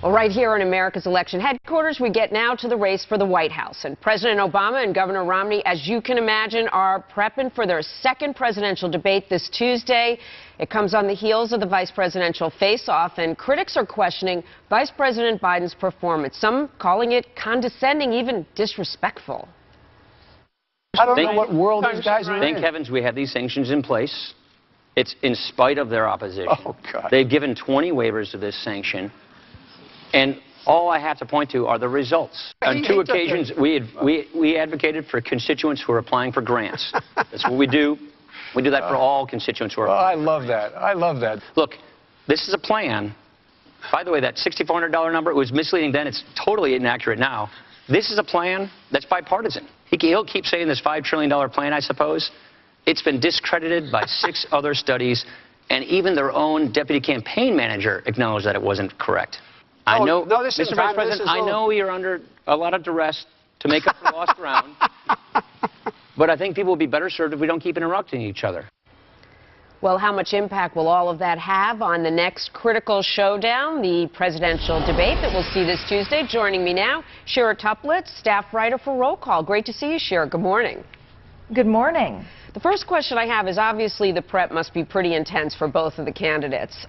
Well, right here in America's election headquarters, we get now to the race for the White House. And President Obama and Governor Romney, as you can imagine, are prepping for their second presidential debate this Tuesday. It comes on the heels of the vice presidential face-off, and critics are questioning Vice President Biden's performance, some calling it condescending, even disrespectful. I don't know what world these guys are in. Thank heavens we have these sanctions in place. It's in spite of their opposition. Oh, God. They've given 20 waivers to this sanction. And all I have to point to are the results. On two occasions, we advocated for constituents who are applying for grants. That's what we do. We do that for all constituents who are applying. I love that. I love that. Look, this is a plan. By the way, that $6,400 number, it was misleading then. It's totally inaccurate now. This is a plan that's bipartisan. He'll keep saying this $5 trillion plan, I suppose. It's been discredited by 6 other studies, and even their own deputy campaign manager acknowledged that it wasn't correct. I know, Mr. Vice President, I know you're under a lot of duress to make up for lost ground, but I think people will be better served if we don't keep interrupting each other. Well, how much impact will all of that have on the next critical showdown, the presidential debate that we'll see this Tuesday? Joining me now, Shira Toeplitz, staff writer for Roll Call. Great to see you, Shira. Good morning. Good morning. The first question I have is, obviously the prep must be pretty intense for both of the candidates.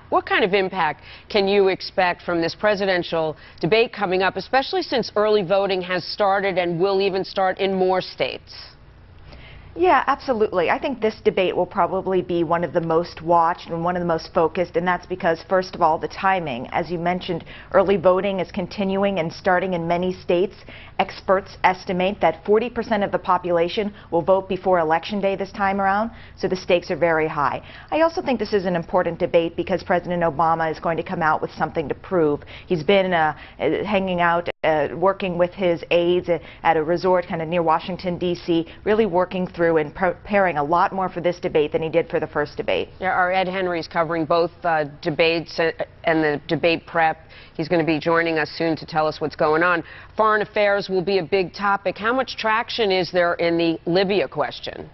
What kind of impact can you expect from this presidential debate coming up, especially since early voting has started and will even start in more states? Yeah, absolutely. I think this debate will probably be one of the most watched and one of the most focused, and that's because, first of all, the timing. As you mentioned, early voting is continuing and starting in many states. Experts estimate that 40% of the population will vote before Election Day this time around, so the stakes are very high. I also think this is an important debate because President Obama is going to come out with something to prove. He's been hanging out, working with his aides at a resort kind of near Washington, D.C., really working through and preparing a lot more for this debate than he did for the first debate. Yeah, our Ed Henry's covering both debates and the debate prep. He's going to be joining us soon to tell us what's going on. Foreign affairs will be a big topic. How much traction is there in the Libya question?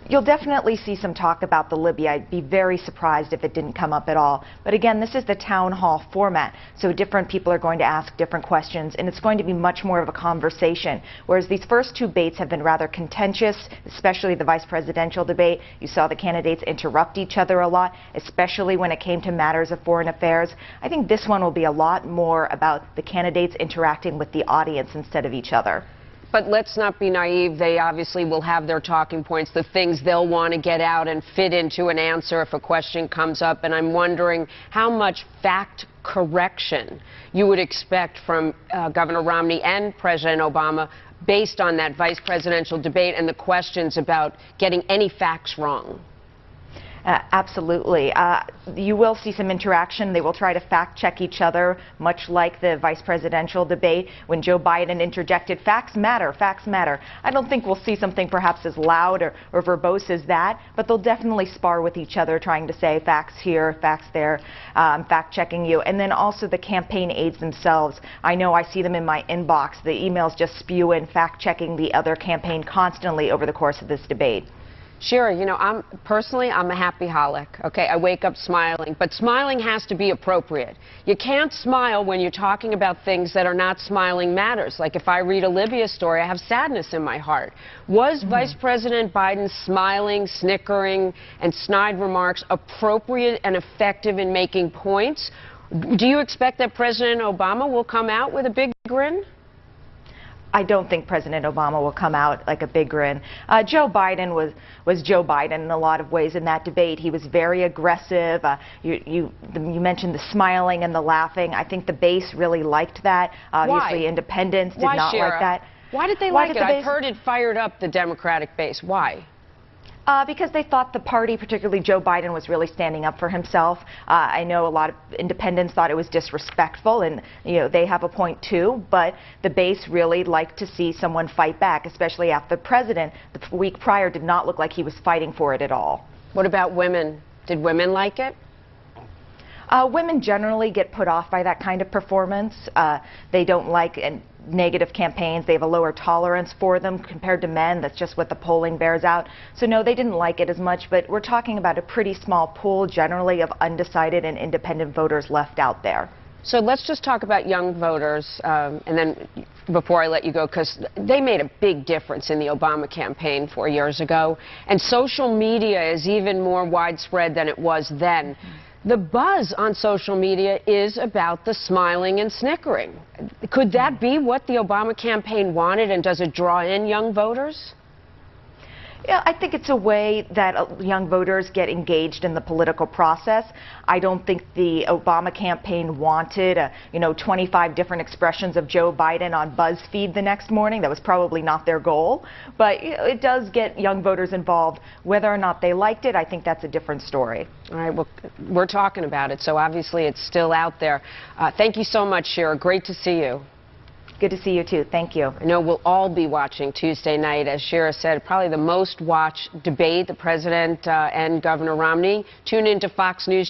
You'll definitely see some talk about the Libya. I'd be very surprised if it didn't come up at all. But again, this is the town hall format, so different people are going to ask different questions, and it's going to be much more of a conversation. Whereas these first two debates have been rather contentious, especially the vice presidential debate. You saw the candidates interrupt each other a lot, especially when it came to matters of foreign affairs. I think this one will be a lot more about the candidates interacting with the audience instead of each other. But let's not be naive. They obviously will have their talking points, the things they'll want to get out and fit into an answer if a question comes up. And I'm wondering how much fact correction you would expect from Governor Romney and President Obama based on that vice presidential debate and the questions about getting any facts wrong. Absolutely. You will see some interaction. They will try to fact-check each other, much like the vice presidential debate when Joe Biden interjected, facts matter, facts matter. I don't think we'll see something perhaps as loud or verbose as that, but they'll definitely spar with each other, trying to say facts here, facts there, fact-checking you. And then also the campaign aides themselves. I know I see them in my inbox. The emails just spew in, fact-checking the other campaign constantly over the course of this debate. Shira, you know, I'm a happy-holic, okay? I wake up smiling, but smiling has to be appropriate. You can't smile when you're talking about things that are not smiling matters. Like if I read a Libya story, I have sadness in my heart. Was Vice President Biden's smiling, snickering, and snide remarks appropriate and effective in making points? Do you expect that President Obama will come out with a big grin? I don't think President Obama will come out like a big grin. Joe Biden was Joe Biden in a lot of ways in that debate. He was very aggressive. You mentioned the smiling and the laughing. I think the base really liked that. Obviously, independents did not like that. Why did they like it? I've heard it fired up the Democratic base. Why? Because they thought the party, particularly Joe Biden, was really standing up for himself. I know a lot of independents thought it was disrespectful, and they have a point too, but the base really liked to see someone fight back, especially after the president the week prior did not look like he was fighting for it at all. What about women? Did women like it? Women generally get put off by that kind of performance. They don't like negative campaigns. They have a lower tolerance for them compared to men. That's just what the polling bears out. So no, they didn't like it as much, but we're talking about a pretty small pool generally of undecided and independent voters left out there. So let's just talk about young voters, and then before I let you go, because they made a big difference in the Obama campaign 4 years ago, and social media is even more widespread than it was then. The buzz on social media is about the smiling and snickering. Could that be what the Obama campaign wanted, and does it draw in young voters? Yeah, I think it's a way that young voters get engaged in the political process. I don't think the Obama campaign wanted, 25 different expressions of Joe Biden on BuzzFeed the next morning. That was probably not their goal. But it does get young voters involved. Whether or not they liked it, I think that's a different story. All right, well, we're talking about it, so obviously it's still out there. Thank you so much, Shira. Great to see you. Good to see you, too. Thank you. I know we'll all be watching Tuesday night. As Shira said, probably the most watched debate, the president and Governor Romney. Tune into Fox News